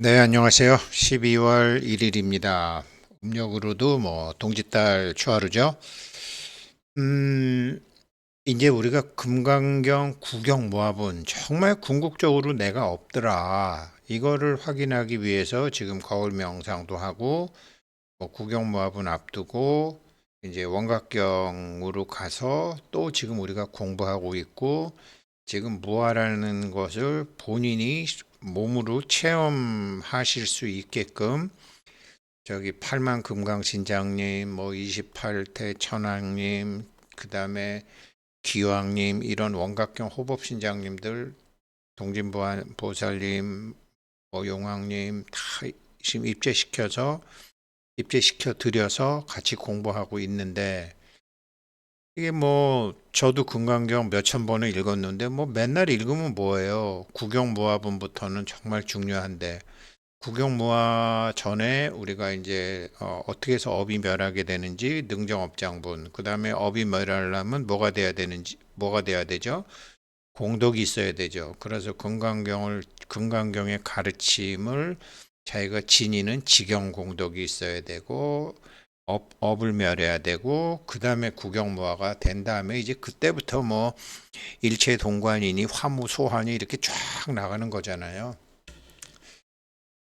네, 안녕하세요. 12월 1일입니다. 음력으로도 동짓달 초하루죠. 음, 이제 우리가 금강경 구경 모합은 정말 궁극적으로 내가 없더라. 이거를 확인하기 위해서 지금 거울 명상도 하고 구경 모합은 앞두고 이제 원각경으로 가서 또 지금 우리가 공부하고 있고 지금 무아라는 것을 본인이 몸으로 체험하실 수 있게끔 저기 팔만 금강신장님, 28태 천왕님, 그 다음에 기왕님 이런 원각경 호법신장님들, 동진보살님, 용왕님 다 지금 입제시켜 드려서 같이 공부하고 있는데 이게 저도 금강경 몇천 번을 읽었는데 맨날 읽으면 뭐예요? 구경모화본부터는 정말 중요한데 구경모화 전에 우리가 이제 어떻게 해서 업이 멸하게 되는지 능정업장분 그 다음에 업이 멸하려면 뭐가 돼야 되죠? 공덕이 있어야 되죠. 그래서 금강경의 가르침을 자기가 지니는 지경공덕이 있어야 되고 업을 멸해야 되고 그 다음에 구경모화가 된 다음에 이제 그때부터 일체 동관이니 화무 소환이 이렇게 쫙 나가는 거잖아요.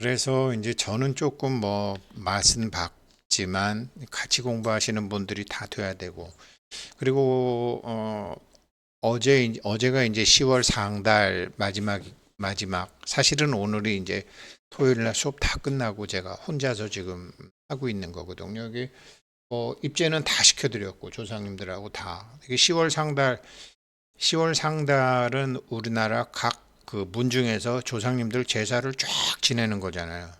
그래서 이제 저는 조금 맛은 봤지만 같이 공부하시는 분들이 다 돼야 되고 그리고 어제가 이제 10월 상달 마지막 사실은 오늘이 이제 토요일 날 수업 다 끝나고 제가 혼자서 지금 하고 있는 거거든요. 여기 입제는 다 시켜드렸고 조상님들하고 다 이게 10월 상달은 우리나라 각 그 문중에서 조상님들 제사를 쫙 지내는 거잖아요.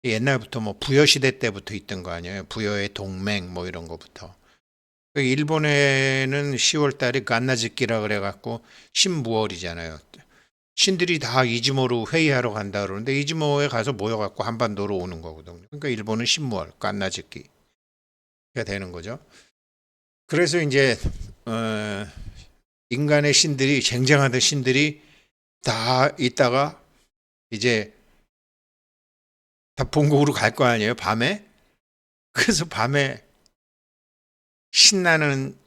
옛날부터 부여 시대 때부터 있던 거 아니에요. 부여의 동맹 이런 거부터. 일본에는 10월 달이 갓나즈키라 그래갖고 신무월이잖아요. 신들이 다 이즈모로 회의하러 간다 그러는데 이즈모에 가서 모여갖고 한반도로 오는 거거든요. 그러니까 일본은 신무월, 갓나즈키가 되는 거죠. 그래서 이제 인간의 신들이 쟁쟁하던 신들이 다 있다가 이제 다 본국으로 갈 거 아니에요, 밤에. 그래서 밤에 신나는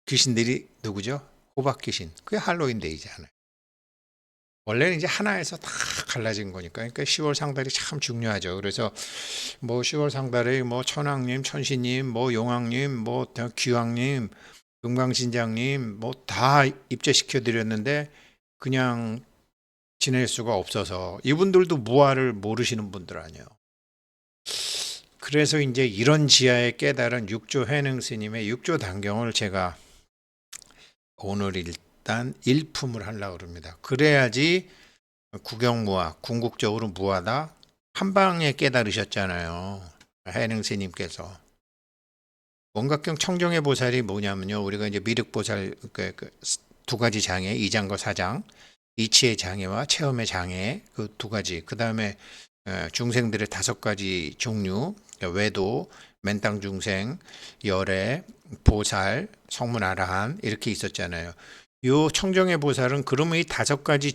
귀신들이 누구죠? 호박 귀신. 그게 할로윈 데이잖아요. 원래는 이제 하나에서 다 갈라진 거니까. 그러니까 10월 상달이 참 중요하죠. 그래서 10월 상달에 천왕님, 천신님, 용왕님, 귀왕님, 금강신장님 다 입제시켜 드렸는데 그냥 지낼 수가 없어서 이분들도 무아를 모르시는 분들 아니에요. 그래서 이제 이런 지하에 깨달은 육조 해능 스님의 육조 단경을 제가 오늘 일단 일품을 하려고 합니다. 그래야지 구경무아, 궁극적으로 무아다 한 방에 깨달으셨잖아요. 해능 스님께서. 원각경 청정의 보살이 뭐냐면요. 우리가 이제 미륵보살 두 가지 장애, 이장과 사장, 이치의 장애와 체험의 장애 그 두 가지. 그 다음에 중생들의 다섯 가지 종류, 그러니까 외도, 맨땅 중생, 열애, 보살, 성문 아라한 이렇게 있었잖아요. 요 청정의 보살은 그러면 이 다섯 가지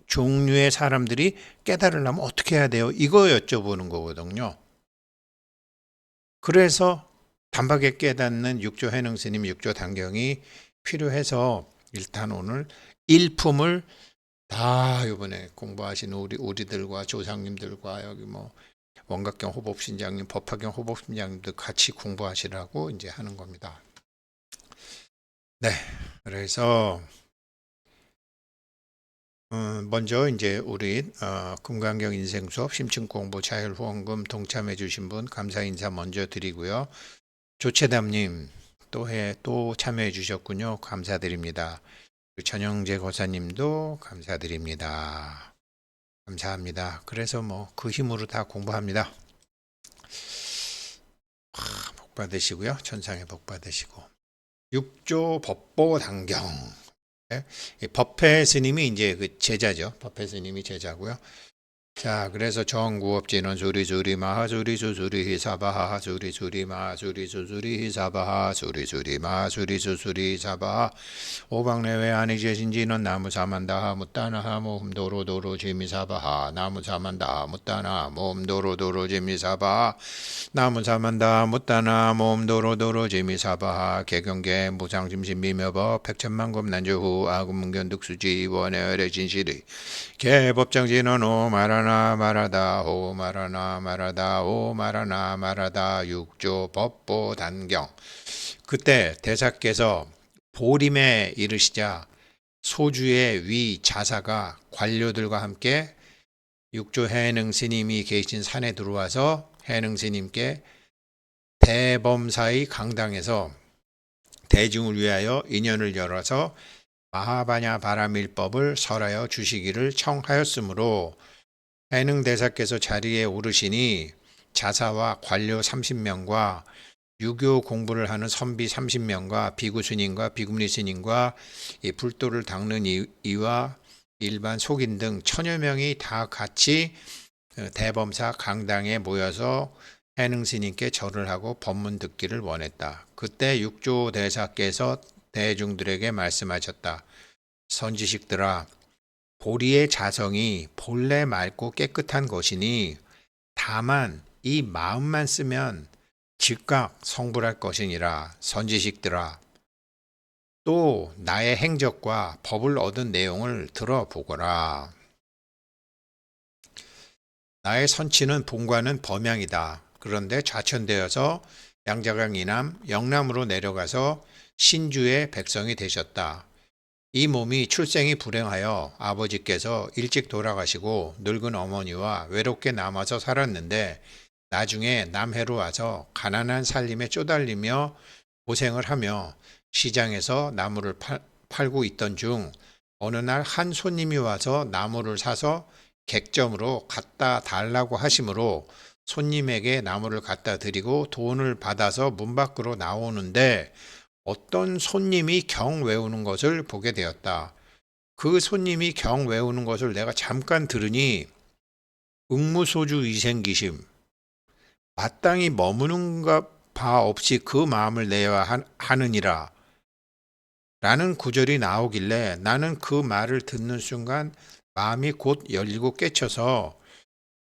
종류의 사람들이 깨달으려면 어떻게 해야 돼요? 이거 여쭤보는 거거든요. 그래서 단박에 깨닫는 육조 해능 스님 육조 단경이 필요해서 일단 오늘 일품을 다 이번에 공부하신 우리들과 조상님들과 여기 원각경 호법신장님, 법화경 호법신장님들 같이 공부하시라고 이제 하는 겁니다. 네, 그래서 먼저 이제 우리 금강경 인생수업 심층공부 자율후원금 동참해 주신 분 감사 인사 먼저 드리고요. 조채담님 또 참여해 주셨군요. 감사드립니다. 전영재 거사님도 감사드립니다. 감사합니다. 그래서 그 힘으로 다 공부합니다. 복 받으시고요. 천상의 복 받으시고. 육조 법보 당경. 네? 법회 스님이 이제 그 제자죠. 법회 스님이 제자고요. 자, 그래서 정구업진은 수리수리 마하수리 수수리 히사바하 수리수리 마하수리 수수리 히사바하 수리수리 마하수리 수수리 히사바하 오방내외 아니제신지는 나무사만다하 묻다나하 모음도로도로 지미사바하 나무사만다하 묻다나 모음도로도로 지미사바하 나무사만다하 묻다나 모음도로도로 지미사바하 개경계 무상심신비묘법 백천만금 난주후 아금문견득수지 원해열의 진실이 개법정진은 오마라나 마라다 오마라나 마라다 오마라나 마라다 육조 법보 단경. 그때 대사께서 보림에 이르시자 소주의 위 자사가 관료들과 함께 육조 해능 스님이 계신 산에 들어와서 해능 스님께 대범사의 강당에서 대중을 위하여 인연을 열어서 마하바냐 바라밀법을 설하여 주시기를 청하였으므로 해능 대사께서 자리에 오르시니 자사와 관료 30명과 유교 공부를 하는 선비 30명과 비구 스님과 비구니 스님과 이 불도를 닦는 이와 일반 속인 등 1000여 명이 다 같이 대범사 강당에 모여서 해능 스님께 절을 하고 법문 듣기를 원했다. 그때 육조 대사께서 대중들에게 말씀하셨다. 선지식들아, 보리의 자성이 본래 맑고 깨끗한 것이니 다만 이 마음만 쓰면 즉각 성불할 것이니라. 선지식들아, 또 나의 행적과 법을 얻은 내용을 들어보거라. 나의 선치는 본관은 범양이다. 그런데 좌천되어서 양자강 이남 영남으로 내려가서 신주의 백성이 되셨다. 이 몸이 출생이 불행하여 아버지께서 일찍 돌아가시고 늙은 어머니와 외롭게 남아서 살았는데 나중에 남해로 와서 가난한 살림에 쪼달리며 고생을 하며 시장에서 나무를 팔고 있던 중 어느 날 한 손님이 와서 나무를 사서 객점으로 갖다 달라고 하시므로 손님에게 나무를 갖다 드리고 돈을 받아서 문 밖으로 나오는데 어떤 손님이 경 외우는 것을 보게 되었다. 그 손님이 경 외우는 것을 내가 잠깐 들으니 응무소주 이생기심, 마땅히 머무는 바 없이 그 마음을 내야 하느니라 라는 구절이 나오길래 나는 그 말을 듣는 순간 마음이 곧 열리고 깨쳐서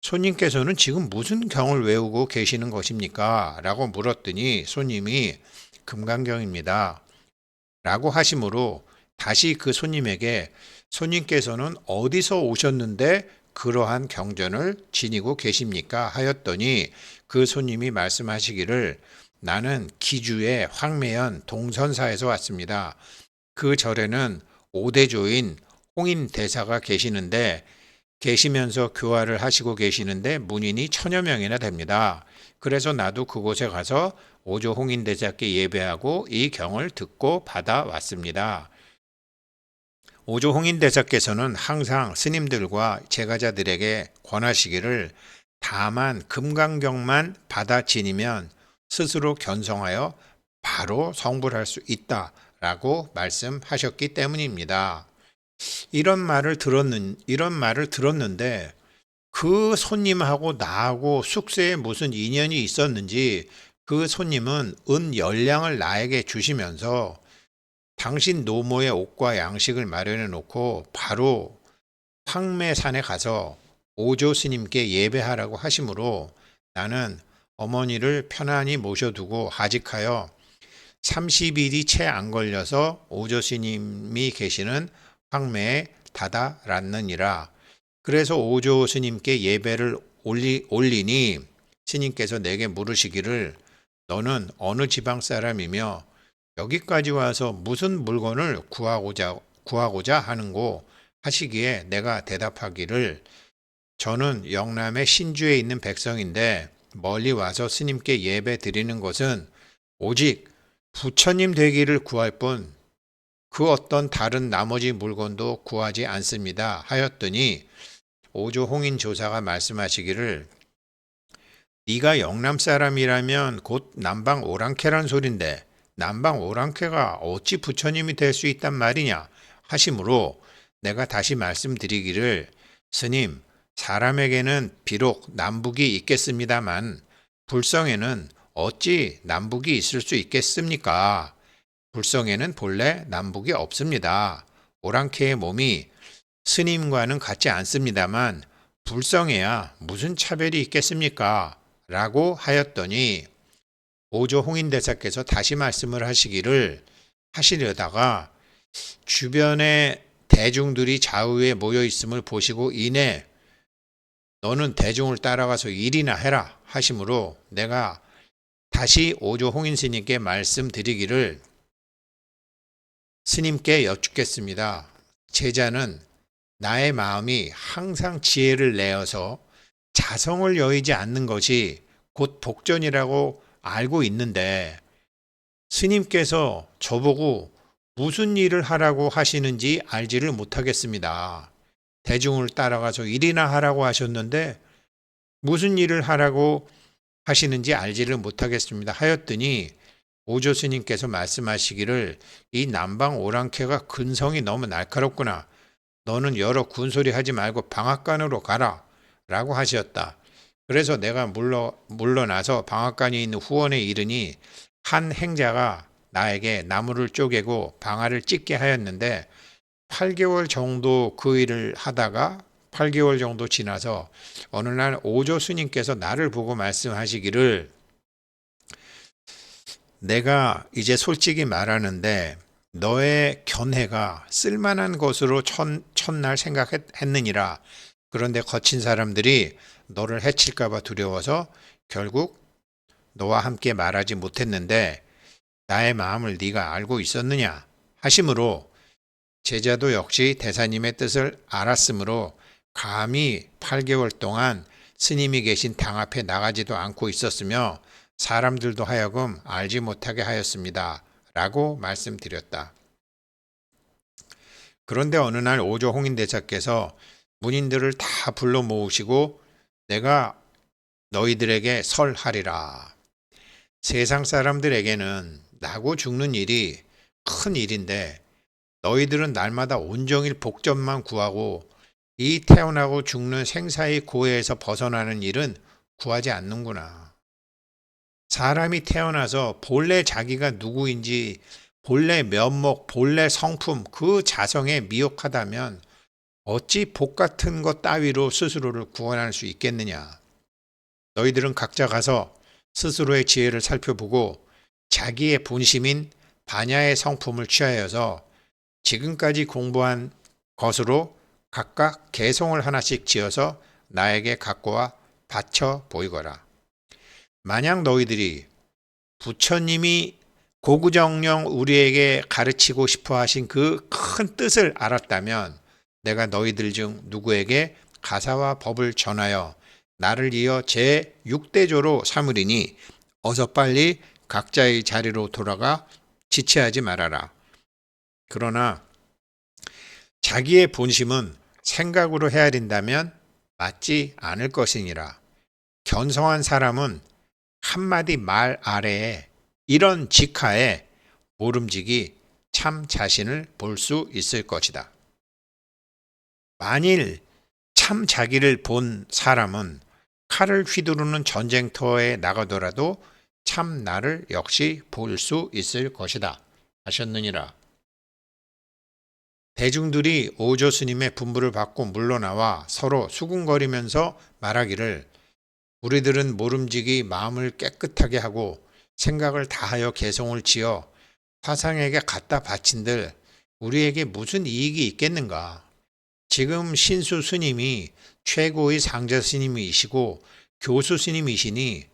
손님께서는 지금 무슨 경을 외우고 계시는 것입니까? 라고 물었더니 손님이 금강경입니다. 라고 하시므로 다시 그 손님에게 손님께서는 어디서 오셨는데 그러한 경전을 지니고 계십니까? 하였더니 그 손님이 말씀하시기를 나는 기주의 황매연 동선사에서 왔습니다. 그 절에는 오대조인 홍인대사가 계시면서 교화를 하시고 계시는데 문인이 1000여 명이나 됩니다. 그래서 나도 그곳에 가서 오조 홍인대사께 예배하고 이 경을 듣고 받아왔습니다. 오조 홍인대사께서는 항상 스님들과 제가자들에게 권하시기를 다만 금강경만 받아 지니면 스스로 견성하여 바로 성불할 수 있다라고 말씀하셨기 때문입니다. 이런 말을 들었는데 그 손님하고 나하고 숙세에 무슨 인연이 있었는지 그 손님은 은 10량을 나에게 주시면서 당신 노모의 옷과 양식을 마련해 놓고 바로 황매산에 가서 오조 스님께 예배하라고 하시므로 나는 어머니를 편안히 모셔두고 하직하여 30일이 채 안 걸려서 오조 스님이 계시는 황매에 다다랐느니라. 그래서 오조 스님께 예배를 올리니 스님께서 내게 물으시기를 너는 어느 지방 사람이며 여기까지 와서 무슨 물건을 구하고자 하는고 하시기에 내가 대답하기를 저는 영남의 신주에 있는 백성인데 멀리 와서 스님께 예배 드리는 것은 오직 부처님 되기를 구할 뿐 그 어떤 다른 나머지 물건도 구하지 않습니다. 하였더니 오조 홍인 조사가 말씀하시기를 네가 영남 사람이라면 곧 남방 오랑캐란 소린데 남방 오랑캐가 어찌 부처님이 될 수 있단 말이냐 하시므로 내가 다시 말씀드리기를 스님 사람에게는 비록 남북이 있겠습니다만 불성에는 어찌 남북이 있을 수 있겠습니까? 불성에는 본래 남북이 없습니다. 오랑캐의 몸이 스님과는 같지 않습니다만 불성에야 무슨 차별이 있겠습니까? 라고 하였더니 오조 홍인대사께서 다시 말씀을 하시려다가 주변에 대중들이 좌우에 모여 있음을 보시고 이내 너는 대중을 따라가서 일이나 해라 하심으로 내가 다시 오조 홍인 스님께 말씀드리기를 스님께 여쭙겠습니다. 제자는 나의 마음이 항상 지혜를 내어서 자성을 여의지 않는 것이 곧 복전이라고 알고 있는데 스님께서 저보고 무슨 일을 하라고 하시는지 알지를 못하겠습니다. 대중을 따라가서 일이나 하라고 하셨는데 무슨 일을 하라고 하시는지 알지를 못하겠습니다. 하였더니 오조 스님께서 말씀하시기를 이 남방 오랑캐가 근성이 너무 날카롭구나. 너는 여러 군소리 하지 말고 방앗간으로 가라. 라고 하셨다. 그래서 내가 물러나서 방앗간에 있는 후원에 이르니 한 행자가 나에게 나무를 쪼개고 방아를 찢게 하였는데 8개월 정도 그 일을 하다가 8개월 정도 지나서 어느 날 오조 스님께서 나를 보고 말씀하시기를 내가 이제 솔직히 말하는데 너의 견해가 쓸만한 것으로 첫날 생각했느니라. 그런데 거친 사람들이 너를 해칠까 봐 두려워서 결국 너와 함께 말하지 못했는데 나의 마음을 네가 알고 있었느냐 하심으로 제자도 역시 대사님의 뜻을 알았으므로 감히 8개월 동안 스님이 계신 당 앞에 나가지도 않고 있었으며 사람들도 하여금 알지 못하게 하였습니다. 라고 말씀드렸다. 그런데 어느 날 오조 홍인대사께서 문인들을 다 불러 모으시고 내가 너희들에게 설하리라. 세상 사람들에게는 나고 죽는 일이 큰 일인데 너희들은 날마다 온종일 복전만 구하고 이 태어나고 죽는 생사의 고해에서 벗어나는 일은 구하지 않는구나. 사람이 태어나서 본래 자기가 누구인지 본래 면목, 본래 성품, 그 자성에 미혹하다면 어찌 복 같은 것 따위로 스스로를 구원할 수 있겠느냐. 너희들은 각자 가서 스스로의 지혜를 살펴보고 자기의 본심인 반야의 성품을 취하여서 지금까지 공부한 것으로 각각 개송을 하나씩 지어서 나에게 갖고 와 바쳐 보이거라. 만약 너희들이 부처님이 고구정령 우리에게 가르치고 싶어 하신 그 큰 뜻을 알았다면 내가 너희들 중 누구에게 가사와 법을 전하여 나를 이어 제6대조로 삼으리니 어서 빨리 각자의 자리로 돌아가 지체하지 말아라. 그러나 자기의 본심은 생각으로 헤아린다면 맞지 않을 것이니라. 견성한 사람은 한마디 말 아래에 이런 직하에 모름지기 참 자신을 볼 수 있을 것이다. 만일 참 자기를 본 사람은 칼을 휘두르는 전쟁터에 나가더라도 참 나를 역시 볼 수 있을 것이다 하셨느니라. 대중들이 오조 스님의 분부를 받고 물러나와 서로 수군거리면서 말하기를 우리들은 모름지기 마음을 깨끗하게 하고 생각을 다하여 개송을 지어 화상에게 갖다 바친들 우리에게 무슨 이익이 있겠는가. 지금 신수 스님이 최고의 상자 스님이시고 교수 스님이시니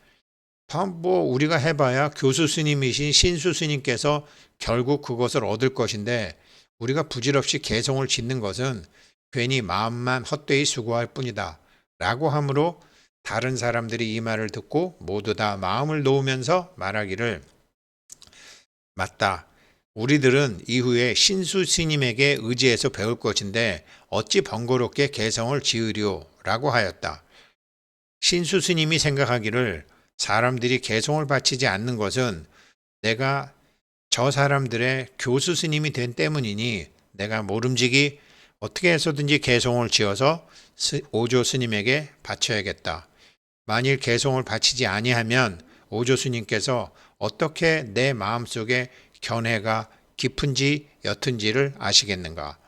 우리가 해봐야 교수 스님이신 신수 스님께서 결국 그것을 얻을 것인데 우리가 부질없이 개송을 짓는 것은 괜히 마음만 헛되이 수고할 뿐이다 라고 하므로 다른 사람들이 이 말을 듣고 모두 다 마음을 놓으면서 말하기를 맞다. 우리들은 이후에 신수 스님에게 의지해서 배울 것인데 어찌 번거롭게 개성을 지으리오 라고 하였다. 신수 스님이 생각하기를 사람들이 개성을 바치지 않는 것은 내가 저 사람들의 교수 스님이 된 때문이니 내가 모름지기 어떻게 해서든지 개성을 지어서 오조 스님에게 바쳐야겠다. 만일 개송을 바치지 아니하면 오조 스님께서 어떻게 내 마음속에 견해가 깊은지 옅은지를 아시겠는가?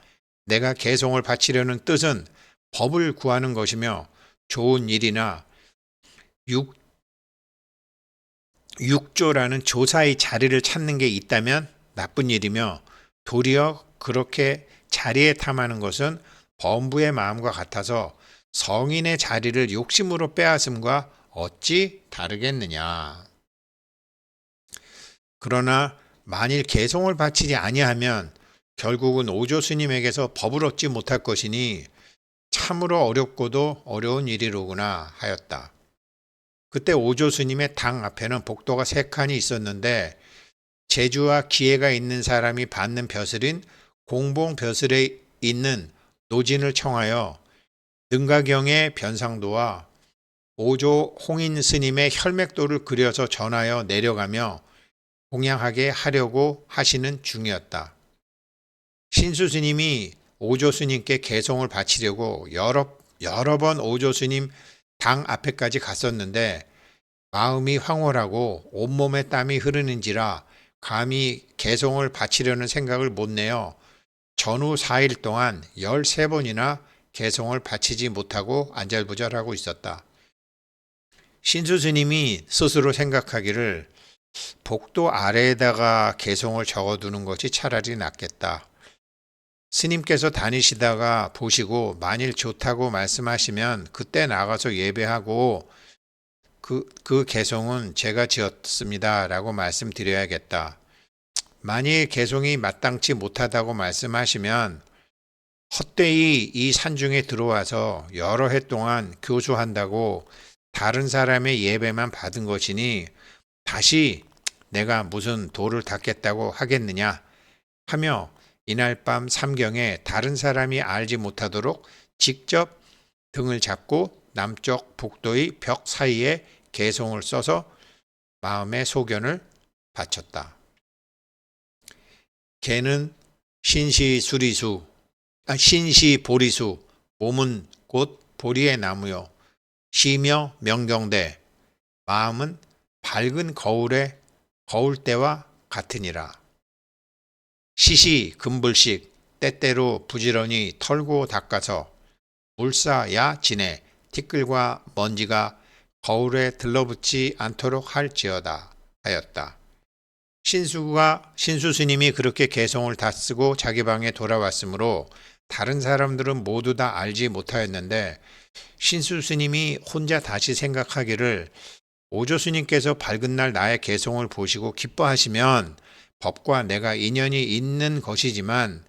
내가 개송을 바치려는 뜻은 법을 구하는 것이며 좋은 일이나 육조라는 조사의 자리를 찾는 게 있다면 나쁜 일이며 도리어 그렇게 자리에 탐하는 것은 범부의 마음과 같아서 성인의 자리를 욕심으로 빼앗음과 어찌 다르겠느냐. 그러나 만일 개송을 바치지 아니하면 결국은 오조 스님에게서 법을 얻지 못할 것이니 참으로 어렵고도 어려운 일이로구나 하였다. 그때 오조 스님의 당 앞에는 복도가 3칸이 있었는데 재주와 기회가 있는 사람이 받는 벼슬인 공봉 벼슬에 있는 노진을 청하여 능가경의 변상도와 오조 홍인 스님의 혈맥도를 그려서 전하여 내려가며 공양하게 하려고 하시는 중이었다. 신수 스님이 오조 스님께 개송을 바치려고 여러 번 오조 스님 당 앞에까지 갔었는데 마음이 황홀하고 온몸에 땀이 흐르는지라 감히 개송을 바치려는 생각을 못 내어 전후 4일 동안 13번이나 개송을 바치지 못하고 안절부절하고 있었다. 신수 스님이 스스로 생각하기를 복도 아래에다가 개송을 적어두는 것이 차라리 낫겠다. 스님께서 다니시다가 보시고 만일 좋다고 말씀하시면 그때 나가서 예배하고 그 개송은 제가 지었습니다 라고 말씀드려야겠다. 만일 개송이 마땅치 못하다고 말씀하시면 헛되이 이 산중에 들어와서 여러 해 동안 교수한다고 다른 사람의 예배만 받은 것이니 다시 내가 무슨 도를 닦겠다고 하겠느냐 하며 이날 밤 삼경에 다른 사람이 알지 못하도록 직접 등을 잡고 남쪽 복도의 벽 사이에 개송을 써서 마음의 소견을 바쳤다. 개는 신시보리수, 몸은 곧 보리의 나무요. 시며 명경대, 마음은 밝은 거울대와 같으니라. 시시 금불식, 때때로 부지런히 털고 닦아서 물사야 지내 티끌과 먼지가 거울에 들러붙지 않도록 할지어다 하였다. 신수 스님이 그렇게 개송을 다 쓰고 자기 방에 돌아왔으므로 다른 사람들은 모두 다 알지 못하였는데 신수 스님이 혼자 다시 생각하기를 오조 스님께서 밝은 날 나의 개송을 보시고 기뻐하시면 법과 내가 인연이 있는 것이지만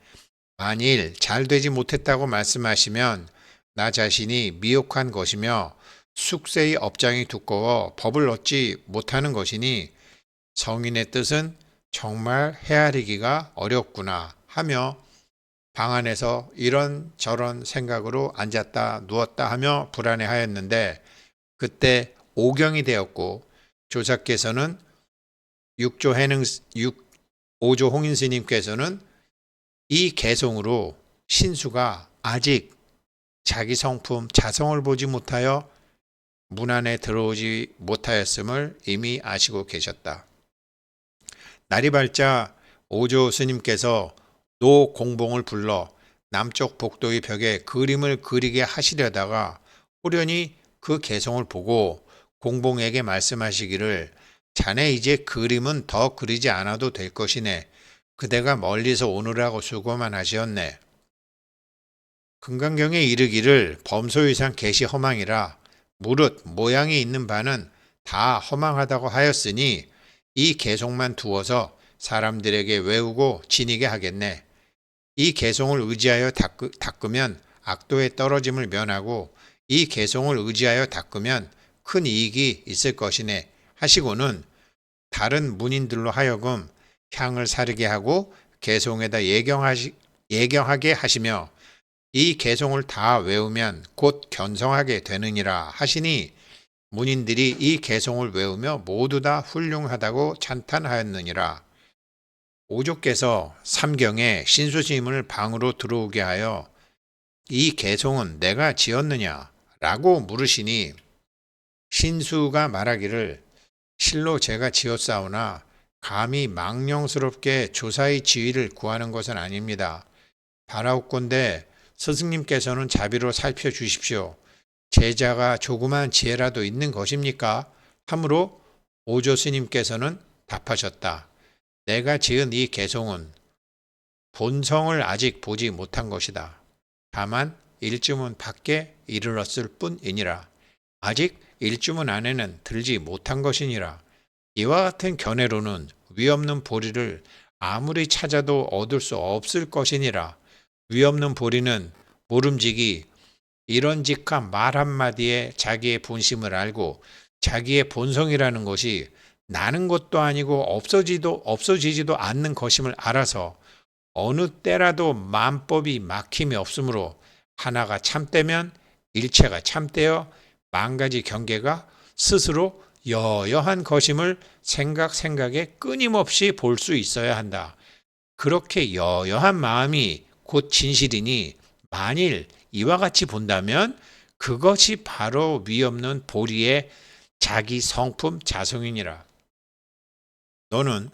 만일 잘 되지 못했다고 말씀하시면 나 자신이 미혹한 것이며 숙세의 업장이 두꺼워 법을 얻지 못하는 것이니 성인의 뜻은 정말 헤아리기가 어렵구나 하며 방 안에서 이런저런 생각으로 앉았다 누웠다 하며 불안해하였는데 그때 오경이 되었고 조사께서는 오조 홍인 스님께서는 이 개송으로 신수가 아직 자기 성품 자성을 보지 못하여 문 안에 들어오지 못하였음을 이미 아시고 계셨다. 날이 밝자 오조 스님께서 노 공봉을 불러 남쪽 복도의 벽에 그림을 그리게 하시려다가 호련히 그 개송을 보고 공봉에게 말씀하시기를 자네 이제 그림은 더 그리지 않아도 될 것이네. 그대가 멀리서 오느라고 수고만 하시었네. 금강경에 이르기를 범소유상 개시 허망이라 무릇 모양이 있는 바는 다 허망하다고 하였으니 이 개송만 두어서 사람들에게 외우고 지니게 하겠네. 이 개송을 의지하여 닦으면 악도의 떨어짐을 면하고 이 개송을 의지하여 닦으면 큰 이익이 있을 것이네 하시고는 다른 문인들로 하여금 향을 사르게 하고 개송에다 예경하게 하시며 이 개송을 다 외우면 곧 견성하게 되느니라 하시니 문인들이 이 개송을 외우며 모두 다 훌륭하다고 찬탄하였느니라. 오조께서 삼경에 신수스님을 방으로 들어오게 하여 이 개송은 내가 지었느냐? 라고 물으시니 신수가 말하기를 실로 제가 지었사오나 감히 망령스럽게 조사의 지위를 구하는 것은 아닙니다. 바라옵건대 스승님께서는 자비로 살펴주십시오. 제자가 조그만 지혜라도 있는 것입니까? 하므로 오조 스님께서는 답하셨다. 내가 지은 이 개송은 본성을 아직 보지 못한 것이다. 다만 일주문 밖에 이르렀을 뿐이니라. 아직 일주문 안에는 들지 못한 것이니라. 이와 같은 견해로는 위없는 보리를 아무리 찾아도 얻을 수 없을 것이니라. 위없는 보리는 모름지기 이런직한 말 한마디에 자기의 본심을 알고 자기의 본성이라는 것이 나는 것도 아니고 없어지지도 않는 것임을 알아서 어느 때라도 만법이 막힘이 없으므로 하나가 참되면 일체가 참되어 만가지 경계가 스스로 여여한 것임을 생각에 끊임없이 볼 수 있어야 한다. 그렇게 여여한 마음이 곧 진실이니 만일 이와 같이 본다면 그것이 바로 위없는 보리의 자기 성품 자성이니라. 너는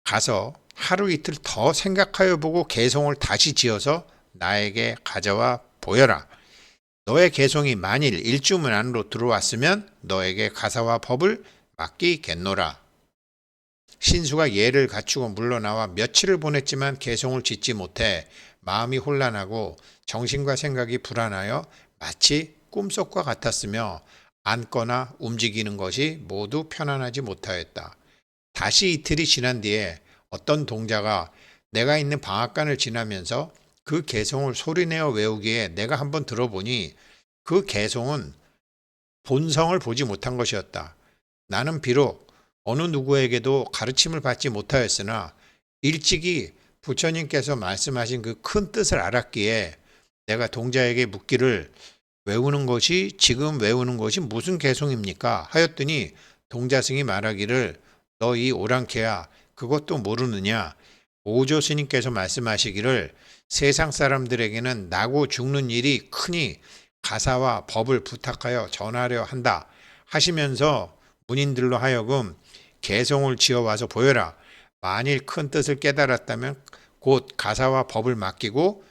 가서 하루 이틀 더 생각하여 보고 개송을 다시 지어서 나에게 가져와 보여라. 너의 개송이 만일 일주문 안으로 들어왔으면 너에게 가사와 법을 맡기겠노라. 신수가 예를 갖추고 물러나와 며칠을 보냈지만 개송을 짓지 못해 마음이 혼란하고 정신과 생각이 불안하여 마치 꿈속과 같았으며 앉거나 움직이는 것이 모두 편안하지 못하였다. 다시 이틀이 지난 뒤에 어떤 동자가 내가 있는 방앗간을 지나면서 그 개송을 소리내어 외우기에 내가 한번 들어보니 그 개송은 본성을 보지 못한 것이었다. 나는 비록 어느 누구에게도 가르침을 받지 못하였으나 일찍이 부처님께서 말씀하신 그 큰 뜻을 알았기에 내가 동자에게 묻기를 지금 외우는 것이 무슨 개송입니까? 하였더니 동자승이 말하기를 너 이 오랑캐야 그것도 모르느냐? 오조 스님께서 말씀하시기를 세상 사람들에게는 나고 죽는 일이 크니 가사와 법을 부탁하여 전하려 한다 하시면서 문인들로 하여금 개송을 지어와서 보여라. 만일 큰 뜻을 깨달았다면 곧 가사와 법을 맡기고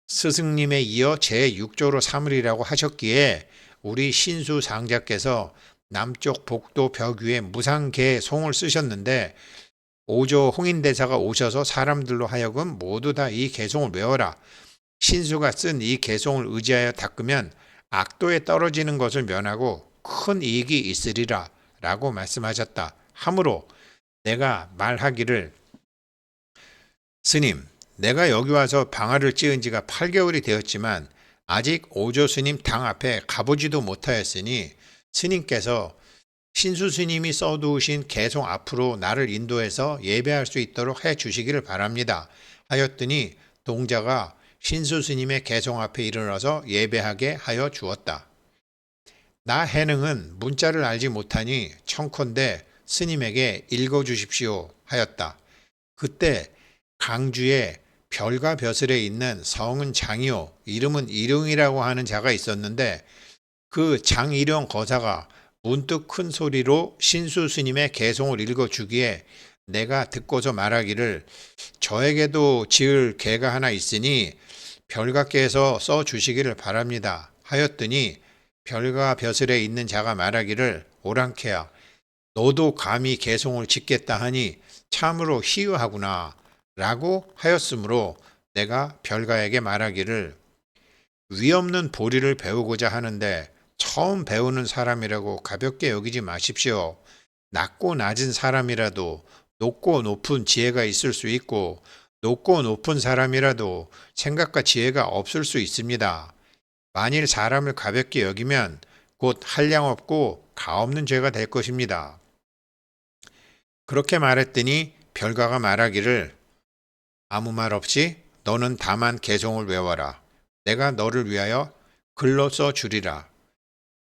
스승님에 이어 제6조로 삼으리라고 하셨기에 우리 신수 상자께서 남쪽 복도 벽 위에 무상개 송을 쓰셨는데 오조 홍인대사가 오셔서 사람들로 하여금 모두 다 이 개송을 외워라. 신수가 쓴 이 개송을 의지하여 닦으면 악도에 떨어지는 것을 면하고 큰 이익이 있으리라 라고 말씀하셨다. 하므로 내가 말하기를 스님, 내가 여기 와서 방아를 찧은 지가 8개월이 되었지만 아직 오조 스님 당 앞에 가보지도 못하였으니 스님께서 신수 스님이 써두으신 개송 앞으로 나를 인도해서 예배할 수 있도록 해 주시기를 바랍니다. 하였더니 동자가 신수 스님의 개송 앞에 일어나서 예배하게 하여 주었다. 나 해능은 문자를 알지 못하니 청컨대 스님에게 읽어주십시오 하였다. 그때 강주에 별과 벼슬에 있는 성은 장이요 이름은 일용이라고 하는 자가 있었는데 그 장일용 거사가 문득 큰 소리로 신수 스님의 개송을 읽어주기에 내가 듣고서 말하기를 저에게도 지을 개가 하나 있으니 별각께서 써주시기를 바랍니다 하였더니 별과 벼슬에 있는 자가 말하기를 오랑캐야 너도 감히 개송을 짓겠다 하니 참으로 희유하구나 라고 하였으므로 내가 별가에게 말하기를 위없는 보리를 배우고자 하는데 처음 배우는 사람이라고 가볍게 여기지 마십시오. 낮고 낮은 사람이라도 높고 높은 지혜가 있을 수 있고 높고 높은 사람이라도 생각과 지혜가 없을 수 있습니다. 만일 사람을 가볍게 여기면 곧 한량없고 가없는 죄가 될 것입니다. 그렇게 말했더니 별가가 말하기를 아무 말 없이 너는 다만 개송을 외워라. 내가 너를 위하여 글로 써 주리라.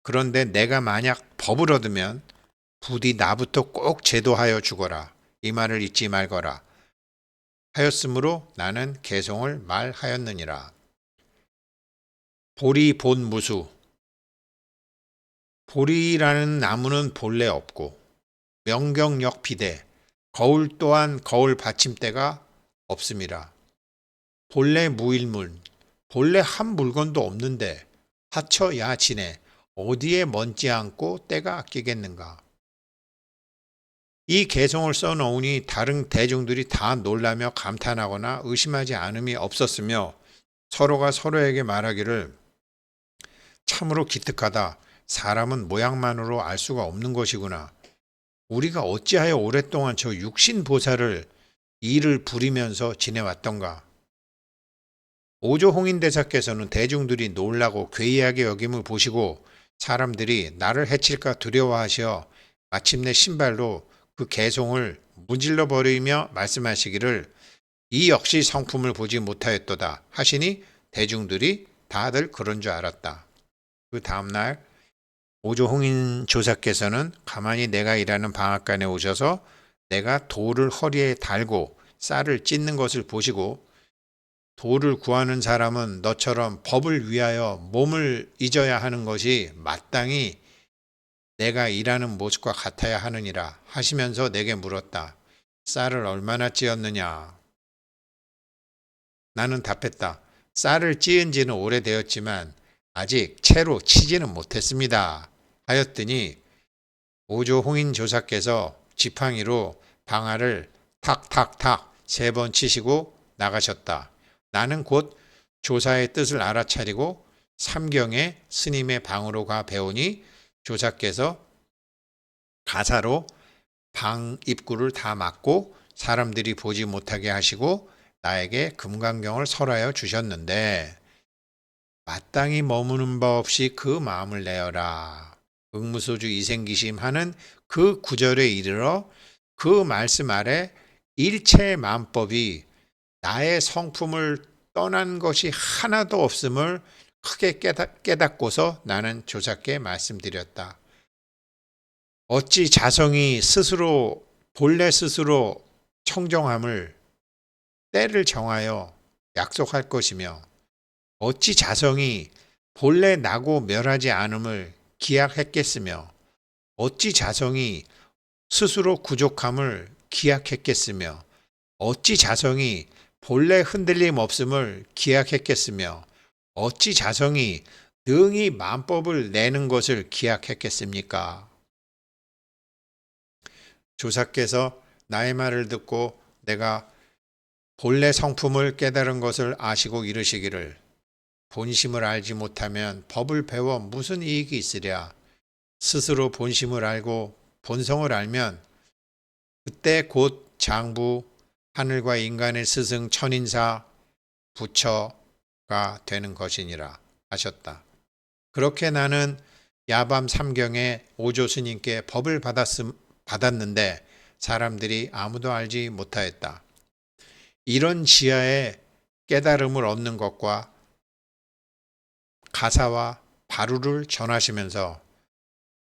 그런데 내가 만약 법을 얻으면 부디 나부터 꼭 제도하여 주거라. 이 말을 잊지 말거라. 하였으므로 나는 개송을 말하였느니라. 보리 본무수. 보리라는 나무는 본래 없고 명경역 비대, 거울 또한 거울 받침대가 없습니다. 본래 무일문, 본래 한 물건도 없는데 하처 야지네 어디에 먼지 않고 때가 아끼겠는가. 이 개성을 써놓으니 다른 대중들이 다 놀라며 감탄하거나 의심하지 않음이 없었으며 서로가 서로에게 말하기를 참으로 기특하다. 사람은 모양만으로 알 수가 없는 것이구나. 우리가 어찌하여 오랫동안 저 육신보살을 일을 부리면서 지내왔던가. 오조홍인대사께서는 대중들이 놀라고 괴이하게 여김을 보시고 사람들이 나를 해칠까 두려워하시어 마침내 신발로 그 개송을 문질러 버리며 말씀하시기를 이 역시 성품을 보지 못하였도다 하시니 대중들이 다들 그런 줄 알았다. 그 다음날 오조홍인 조사께서는 가만히 내가 일하는 방앗간에 오셔서 내가 돌을 허리에 달고 쌀을 찢는 것을 보시고 돌을 구하는 사람은 너처럼 법을 위하여 몸을 잊어야 하는 것이 마땅히 내가 일하는 모습과 같아야 하느니라 하시면서 내게 물었다. 쌀을 얼마나 찧었느냐? 나는 답했다. 쌀을 찧은 지는 오래되었지만 아직 채로 치지는 못했습니다. 하였더니 오조홍인 조사께서 지팡이로 방아를 탁탁탁 3번 치시고 나가셨다. 나는 곧 조사의 뜻을 알아차리고 삼경에 스님의 방으로 가 배우니 조사께서 가사로 방 입구를 다 막고 사람들이 보지 못하게 하시고 나에게 금강경을 설하여 주셨는데 마땅히 머무는 바 없이 그 마음을 내어라. 응무소주 이생기심 하는 그 구절에 이르러 그 말씀 아래 일체의 만법이 나의 성품을 떠난 것이 하나도 없음을 크게 깨닫고서 나는 조사께 말씀드렸다. 어찌 자성이 스스로 본래 스스로 청정함을 때를 정하여 약속할 것이며 어찌 자성이 본래 나고 멸하지 않음을 기약했겠으며 어찌 자성이 스스로 부족함을 기약했겠으며 어찌 자성이 본래 흔들림 없음을 기약했겠으며 어찌 자성이 능히 만법을 내는 것을 기약했겠습니까? 조사께서 나의 말을 듣고 내가 본래 성품을 깨달은 것을 아시고 이르시기를 본심을 알지 못하면 법을 배워 무슨 이익이 있으랴. 스스로 본심을 알고 본성을 알면 그때 곧 장부, 하늘과 인간의 스승 천인사, 부처가 되는 것이니라 하셨다. 그렇게 나는 야밤 삼경에 오조 스님께 법을 받았는데 사람들이 아무도 알지 못하였다. 이런 지하에 깨달음을 얻는 것과 가사와 바루를 전하시면서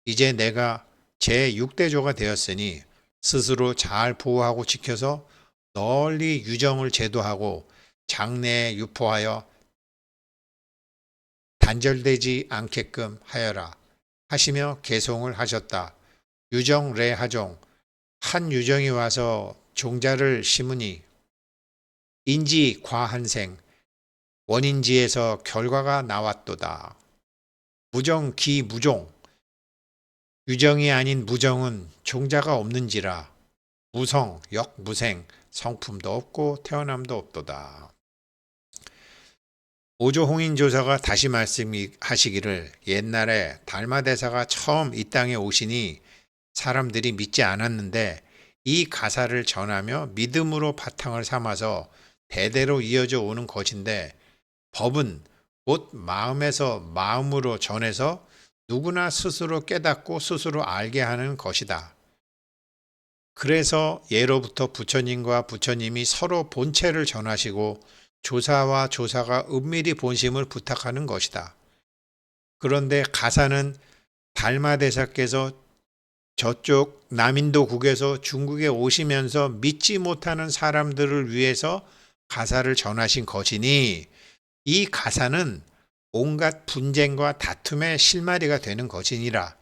이제 내가 제6대조가 되었으니 스스로 잘 보호하고 지켜서 널리 유정을 제도하고 장래에 유포하여 단절되지 않게끔 하여라 하시며 개송을 하셨다. 유정래하종 한 유정이 와서 종자를 심으니 인지 과한생 원인지에서 결과가 나왔도다. 무정 기무종 유정이 아닌 무정은 종자가 없는지라 무성 역무생 성품도 없고 태어남도 없도다. 오조홍인 조사가 다시 말씀하시기를 옛날에 달마대사가 처음 이 땅에 오시니 사람들이 믿지 않았는데 이 가사를 전하며 믿음으로 바탕을 삼아서 대대로 이어져 오는 것인데 법은 곧 마음에서 마음으로 전해서 누구나 스스로 깨닫고 스스로 알게 하는 것이다. 그래서 예로부터 부처님과 부처님이 서로 본체를 전하시고 조사와 조사가 은밀히 본심을 부탁하는 것이다. 그런데 가사는 달마대사께서 저쪽 남인도국에서 중국에 오시면서 믿지 못하는 사람들을 위해서 가사를 전하신 것이니 이 가사는 온갖 분쟁과 다툼의 실마리가 되는 것이니라.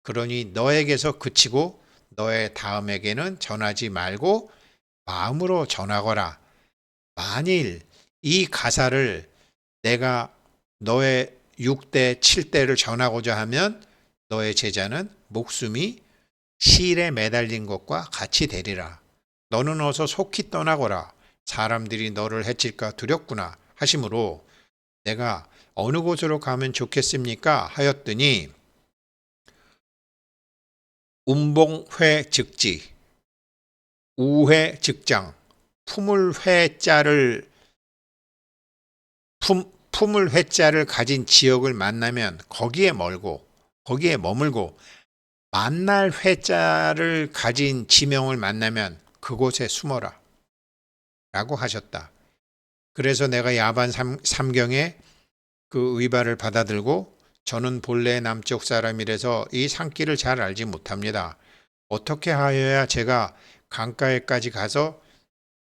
그러니 너에게서 그치고 너의 다음에게는 전하지 말고 마음으로 전하거라. 만일 이 가사를 내가 너의 6대, 7대를 전하고자 하면 너의 제자는 목숨이 실에 매달린 것과 같이 되리라. 너는 어서 속히 떠나거라. 사람들이 너를 해칠까 두렵구나 하시므로 내가 어느 곳으로 가면 좋겠습니까? 하였더니 운봉회 즉지, 우회 즉장, 품을 회자를 가진 지역을 만나면 거기에 머물고 만날 회자를 가진 지명을 만나면 그곳에 숨어라 라고 하셨다. 그래서 내가 야반 삼경에 그 의발을 받아들고 저는 본래 남쪽 사람이라서 이 산길을 잘 알지 못합니다. 어떻게 하여야 제가 강가에까지 가서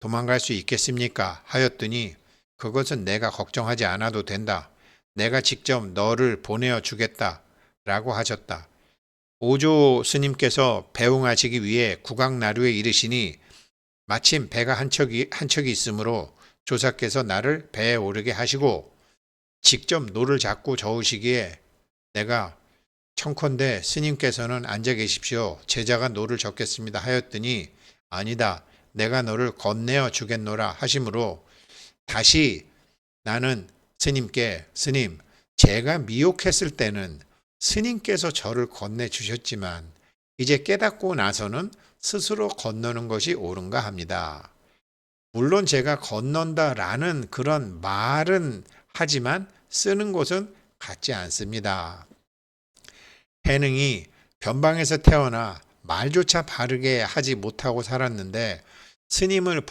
도망갈 수 있겠습니까? 하였더니 그것은 내가 걱정하지 않아도 된다. 내가 직접 너를 보내어 주겠다 라고 하셨다. 오조 스님께서 배웅하시기 위해 국왕나루에 이르시니 마침 배가 한 척이 있으므로 조사께서 나를 배에 오르게 하시고 직접 노를 잡고 저으시기에 내가 청컨대 스님께서는 앉아 계십시오. 제자가 노를 젓겠습니다 하였더니 아니다. 내가 너를 건네어 주겠노라 하시므로 다시 나는 스님께 스님, 제가 미혹했을 때는 스님께서 저를 건네주셨지만 이제 깨닫고 나서는 스스로 건너는 것이 옳은가 합니다. 물론 제가 건넌다라는 그런 말은 하지만 쓰는 곳은 같지 않습니다. 해능이 변방에서 태어나 말조차 바르게 하지 못하고 살았는데 스님의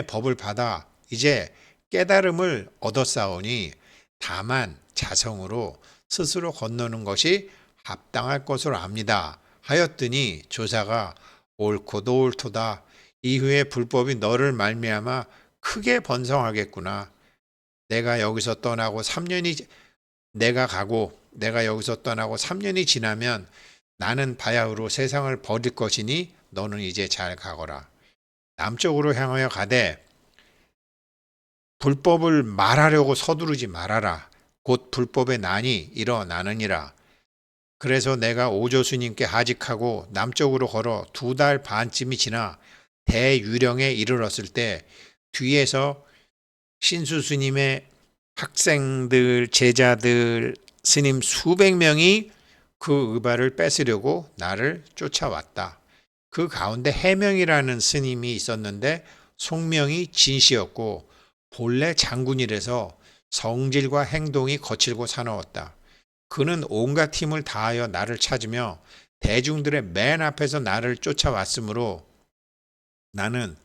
법을 받아 이제 깨달음을 얻었사오니 다만 자성으로 스스로 건너는 것이 합당할 것으로 압니다. 하였더니 조사가 옳고도 옳도다. 이후에 불법이 너를 말미암아 크게 번성하겠구나. 내가 여기서 떠나고 3년이 지나면 나는 바야흐로 세상을 버릴 것이니 너는 이제 잘 가거라. 남쪽으로 향하여 가되 불법을 말하려고 서두르지 말아라. 곧 불법의 난이 일어나느니라. 그래서 내가 오조 스님께 하직하고 남쪽으로 걸어 2달 반쯤이 지나 대유령에 이르렀을 때 뒤에서 신수 스님의 학생들, 제자들, 스님 수백 명이 그 의발을 뺏으려고 나를 쫓아왔다. 그 가운데 해명이라는 스님이 있었는데 속명이 진씨였고 본래 장군이라서 성질과 행동이 거칠고 사나웠다. 그는 온갖 힘을 다하여 나를 찾으며 대중들의 맨 앞에서 나를 쫓아왔으므로 나는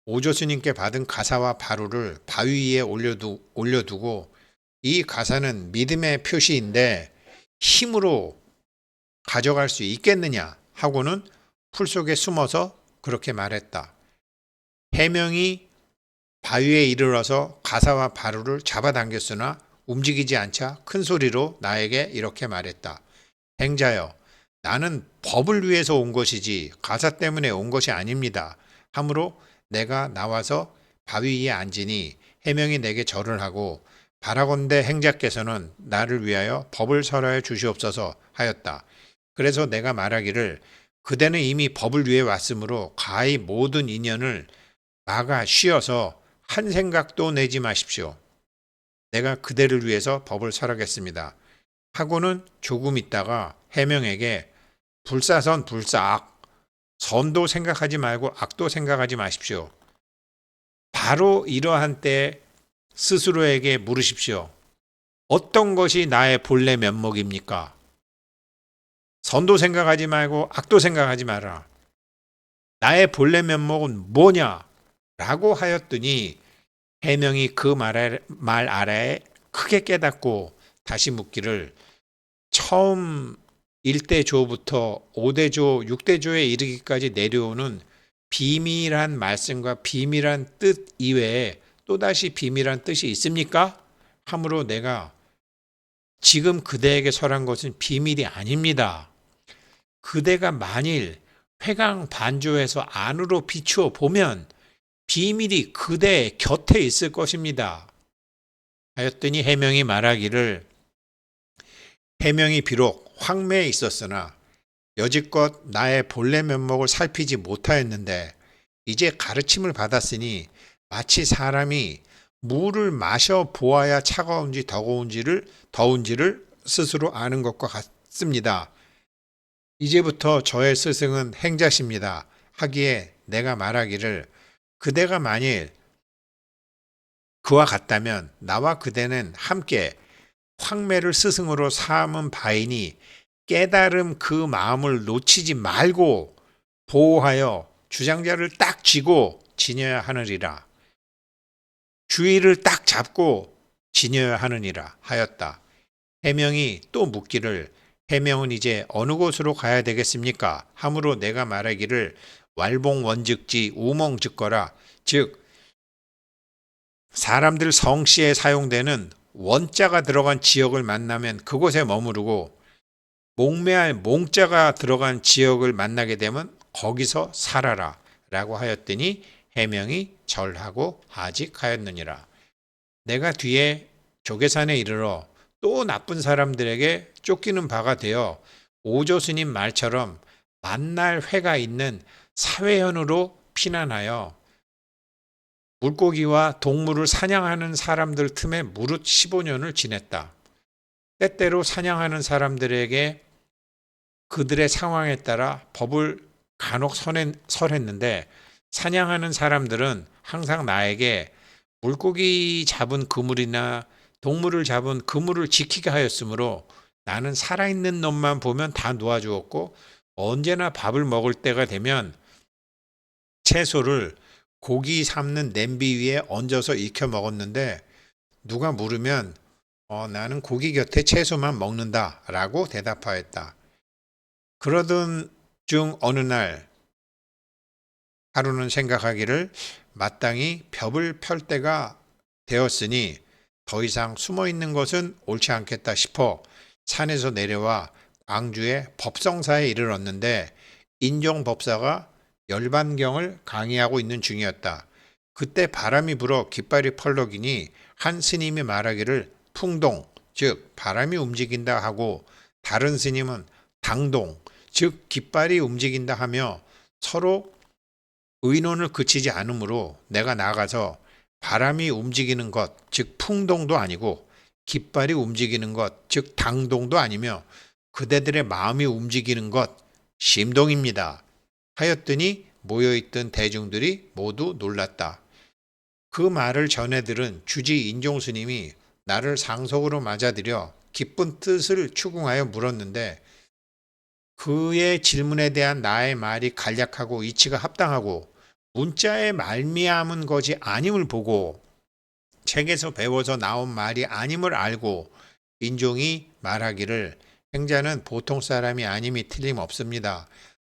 오조 스님께 받은 가사와 바루를 바위 위에 올려두고 이 가사는 믿음의 표시인데 힘으로 가져갈 수 있겠느냐 하고는 풀 속에 숨어서 그렇게 말했다. 해명이 바위에 이르러서 가사와 바루를 잡아당겼으나 움직이지 않자 큰 소리로 나에게 이렇게 말했다. 행자여, 나는 법을 위해서 온 것이지 가사 때문에 온 것이 아닙니다. 하므로 내가 나와서 바위 위에 앉으니 해명이 내게 절을 하고 바라건대 행자께서는 나를 위하여 법을 설하여 주시옵소서 하였다. 그래서 내가 말하기를 그대는 이미 법을 위해 왔으므로 가히 모든 인연을 막아 쉬어서 한 생각도 내지 마십시오. 내가 그대를 위해서 법을 설하겠습니다. 하고는 조금 있다가 해명에게 불사선 불사악, 선도 생각하지 말고 악도 생각하지 마십시오. 바로 이러한 때 스스로에게 물으십시오. 어떤 것이 나의 본래 면목입니까? 선도 생각하지 말고 악도 생각하지 마라. 나의 본래 면목은 뭐냐? 라고 하였더니 해명이 그 말 아래에 크게 깨닫고 다시 묻기를 처음 1대조부터 5대조, 6대조에 이르기까지 내려오는 비밀한 말씀과 비밀한 뜻 이외에 또다시 비밀한 뜻이 있습니까? 하므로 내가 지금 그대에게 설한 것은 비밀이 아닙니다. 그대가 만일 회강 반조에서 안으로 비추어 보면 비밀이 그대 곁에 있을 것입니다. 하였더니 해명이 말하기를 해명이 비록 황매에 있었으나 여지껏 나의 본래 면목을 살피지 못하였는데 이제 가르침을 받았으니 마치 사람이 물을 마셔 보아야 차가운지 더운지를 스스로 아는 것과 같습니다. 이제부터 저의 스승은 행자십니다. 하기에 내가 말하기를 그대가 만일 그와 같다면 나와 그대는 함께 황매를 스승으로 삼은 바이니 깨달음 그 마음을 놓치지 말고 보호하여 주장자를 딱 쥐고 지녀야 하느니라. 주의를 딱 잡고 지녀야 하느니라 하였다. 해명이 또 묻기를 해명은 이제 어느 곳으로 가야 되겠습니까? 하므로 내가 말하기를 왈봉원즉지 우몽즉거라. 즉 사람들 성씨에 사용되는 원자가 들어간 지역을 만나면 그곳에 머무르고 몽매할 몽자가 들어간 지역을 만나게 되면 거기서 살아라 라고 하였더니 해명이 절하고 하직하였느니라. 내가 뒤에 조계산에 이르러 또 나쁜 사람들에게 쫓기는 바가 되어 오조스님 말처럼 만날 회가 있는 사회현으로 피난하여 물고기와 동물을 사냥하는 사람들 틈에 무릇 15년을 지냈다. 때때로 사냥하는 사람들에게 그들의 상황에 따라 법을 간혹 설했는데 사냥하는 사람들은 항상 나에게 물고기 잡은 그물이나 동물을 잡은 그물을 지키게 하였으므로 나는 살아있는 놈만 보면 다 놓아주었고 언제나 밥을 먹을 때가 되면 채소를 고기 삶는 냄비 위에 얹어서 익혀 먹었는데 누가 물으면 나는 고기 곁에 채소만 먹는다 라고 대답하였다. 그러던 중 어느 날 하루는 생각하기를 마땅히 벽을 펼 때가 되었으니 더 이상 숨어 있는 것은 옳지 않겠다 싶어 산에서 내려와 광주의 법성사에 이르렀는데 인종법사가 열반경을 강의하고 있는 중이었다. 그때 바람이 불어 깃발이 펄럭이니 한 스님이 말하기를 풍동, 즉 바람이 움직인다 하고 다른 스님은 당동, 즉 깃발이 움직인다 하며 서로 의논을 그치지 않으므로 내가 나가서 바람이 움직이는 것, 즉 풍동도 아니고 깃발이 움직이는 것, 즉 당동도 아니며 그대들의 마음이 움직이는 것, 심동입니다. 하였더니 모여있던 대중들이 모두 놀랐다. 그 말을 전해 들은 주지 인종스님이 나를 상속으로 맞아들여 기쁜 뜻을 추궁하여 물었는데 그의 질문에 대한 나의 말이 간략하고 이치가 합당하고 문자에 말미암은 것이 아님을 보고 책에서 배워서 나온 말이 아님을 알고 인종이 말하기를 행자는 보통 사람이 아님이 틀림없습니다.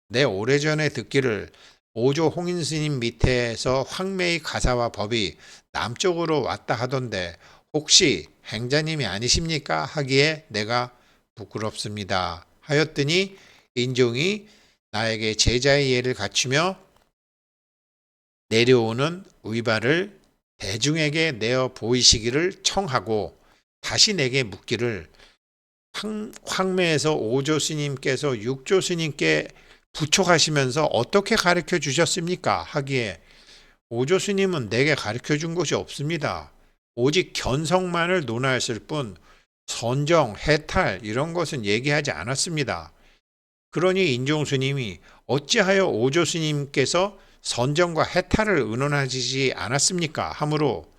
내 오래전에 듣기를 오조 홍인스님 밑에서 황매의 가사와 법이 남쪽으로 왔다 하던데 혹시 행자님이 아니십니까? 하기에 내가 부끄럽습니다. 하였더니 인종이 나에게 제자의 예를 갖추며 내려오는 의발을 대중에게 내어 보이시기를 청하고 다시 내게 묻기를 황매에서 오조 스님께서 육조 스님께 부촉하시면서 어떻게 가르쳐 주셨습니까? 하기에 오조 스님은 내게 가르쳐 준 것이 없습니다. 오직 견성만을 논하였을 뿐 선정, 해탈 이런 것은 얘기하지 않았습니다. 그러니 인종스님이 어찌하여 오조 스님께서 선정과 해탈을 의논하시지 않았습니까? 하므로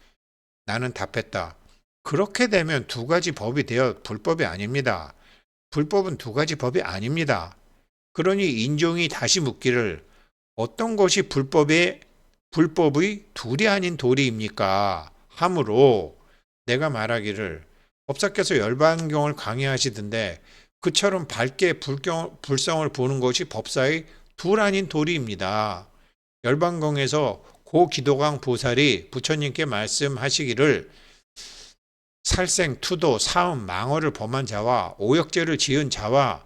나는 답했다. 그렇게 되면 두 가지 법이 되어 불법이 아닙니다. 불법은 두 가지 법이 아닙니다. 그러니 인종이 다시 묻기를 어떤 것이 불법의 둘이 아닌 도리입니까? 하므로 내가 말하기를 법사께서 열반경을 강의하시던데 그처럼 밝게 불성을 보는 것이 법사의 둘 아닌 도리입니다. 열반경에서 고 기도강 보살이 부처님께 말씀하시기를 살생, 투도, 사음, 망언을 범한 자와 오역죄를 지은 자와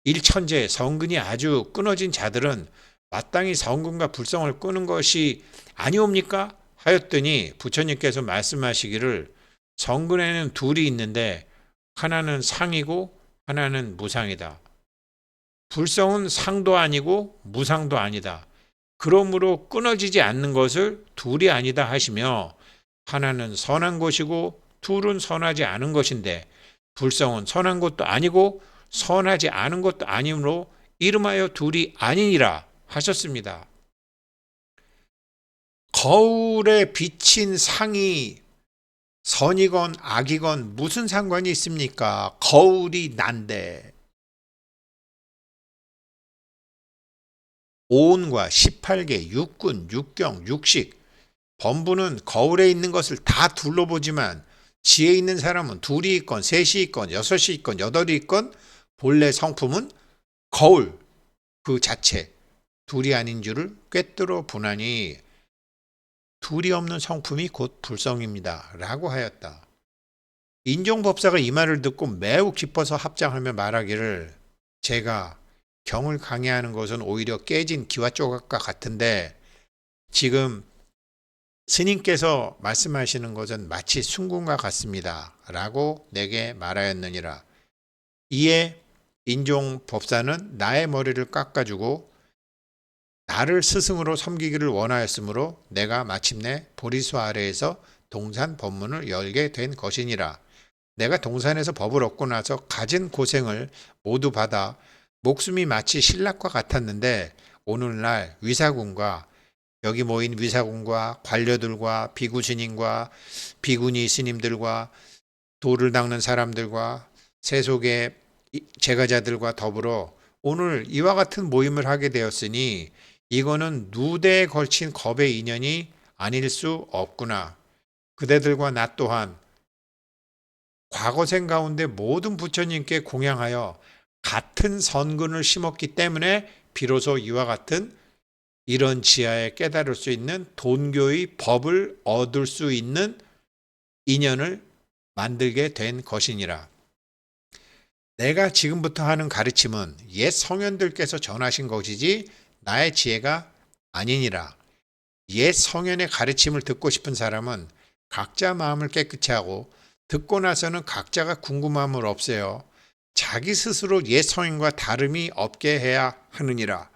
일천재, 성근이 아주 끊어진 자들은 마땅히 성근과 불성을 끊은 것이 아니옵니까? 하였더니 부처님께서 말씀하시기를 성근에는 둘이 있는데 하나는 상이고 하나는 무상이다. 불성은 상도 아니고 무상도 아니다. 그러므로 끊어지지 않는 것을 둘이 아니다 하시며 하나는 선한 것이고 둘은 선하지 않은 것인데 불성은 선한 것도 아니고 선하지 않은 것도 아니므로 이름하여 둘이 아니니라 하셨습니다. 거울에 비친 상이 선이건 악이건 무슨 상관이 있습니까? 거울이 난데 오온과 18개, 육군, 육경, 육식, 범부는 거울에 있는 것을 다 둘러보지만 지혜 있는 사람은 둘이 있건 셋이 있건 여섯이 있건 여덟이 있건 본래 성품은 거울 그 자체 둘이 아닌 줄을 꿰뚫어 보나니 둘이 없는 성품이 곧 불성입니다. 라고 하였다. 인종법사가 이 말을 듣고 매우 기뻐서 합장하며 말하기를 제가 경을 강의하는 것은 오히려 깨진 기와 조각과 같은데 지금 스님께서 말씀하시는 것은 마치 순궁과 같습니다. 라고 내게 말하였느니라. 이에 인종법사는 나의 머리를 깎아주고 나를 스승으로 섬기기를 원하였으므로 내가 마침내 보리수 아래에서 동산 법문을 열게 된 것이니라. 내가 동산에서 법을 얻고 나서 가진 고생을 모두 받아 목숨이 마치 신락과 같았는데 오늘날 위사군과 여기 모인 위사군과 관료들과 비구 스님과 비구니 스님들과 돌을 닦는 사람들과 세속의 제가자들과 더불어 오늘 이와 같은 모임을 하게 되었으니 이거는 누대에 걸친 겁의 인연이 아닐 수 없구나. 그대들과 나 또한 과거생 가운데 모든 부처님께 공양하여 같은 선근을 심었기 때문에 비로소 이와 같은 이런 지하에 깨달을 수 있는 돈교의 법을 얻을 수 있는 인연을 만들게 된 것이니라. 내가 지금부터 하는 가르침은 옛 성현들께서 전하신 것이지 나의 지혜가 아니니라. 옛 성현의 가르침을 듣고 싶은 사람은 각자 마음을 깨끗이 하고 듣고 나서는 각자가 궁금함을 없애어 자기 스스로 옛 성현과 다름이 없게 해야 하느니라.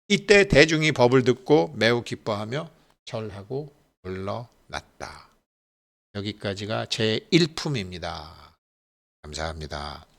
이때 대중이 법을 듣고 매우 기뻐하며 절하고 물러났다. 여기까지가 제 1품입니다. 감사합니다.